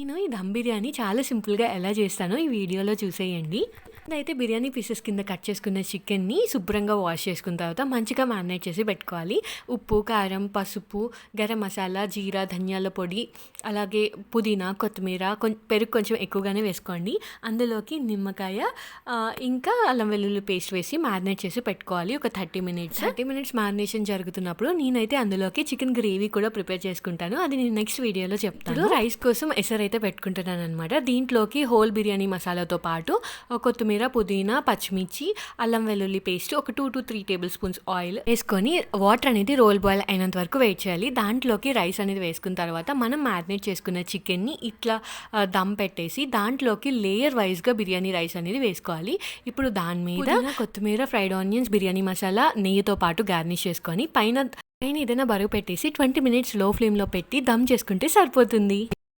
నేను ఈ దమ్ బిర్యానీ చాలా సింపుల్గా ఎలా చేస్తానో ఈ వీడియోలో చూసేయండి. అయితే బిర్యానీ పీసెస్ కింద కట్ చేసుకున్న చికెన్ని శుభ్రంగా వాష్ చేసుకున్న తర్వాత మంచిగా మ్యారినేట్ చేసి పెట్టుకోవాలి. ఉప్పు, కారం, పసుపు, గరం మసాలా, జీరా, ధనియాల పొడి, అలాగే పుదీనా, కొత్తిమీర, పెరుగు కొంచెం ఎక్కువగానే వేసుకోండి. అందులోకి నిమ్మకాయ, ఇంకా అల్లం వెల్లుల్లి పేస్ట్ వేసి మ్యారినేట్ చేసి పెట్టుకోవాలి ఒక 30 మినిట్స్ మ్యారినేషన్ జరుగుతున్నప్పుడు నేనైతే అందులోకి చికెన్ గ్రేవీ కూడా ప్రిపేర్ చేసుకుంటాను. అది నేను నెక్స్ట్ వీడియోలో చెప్తాను. రైస్ కోసం ఎసరు అయితే పెట్టుకుంటున్నాను అనమాట. దీంట్లోకి హోల్ బిర్యానీ మసాలాతో పాటు కొత్తిమీర, పుదీనా, పచ్చిమిర్చి, అల్లం వెల్లుల్లి పేస్ట్, ఒక 2 to 3 టేబుల్ స్పూన్స్ ఆయిల్ వేసుకొని వాటర్ అనేది రోల్ బాయిల్ అయినంత వరకు వెయిట్ చేయాలి. దాంట్లోకి రైస్ అనేది వేసుకున్న తర్వాత మనం మ్యారినేట్ చేసుకున్న చికెన్ని ఇట్లా దమ్ పెట్టేసి దాంట్లోకి లేయర్ వైజ్గా బిర్యానీ రైస్ అనేది వేసుకోవాలి. ఇప్పుడు దాని మీద కొత్తిమీర, ఫ్రైడ్ ఆనియన్స్, బిర్యానీ మసాలా, నెయ్యితో పాటు గార్నిష్ చేసుకొని పైన ఏదైనా బరువు పెట్టేసి 20 మినిట్స్ లో ఫ్లేమ్లో పెట్టి దమ్ చేసుకుంటే సరిపోతుంది.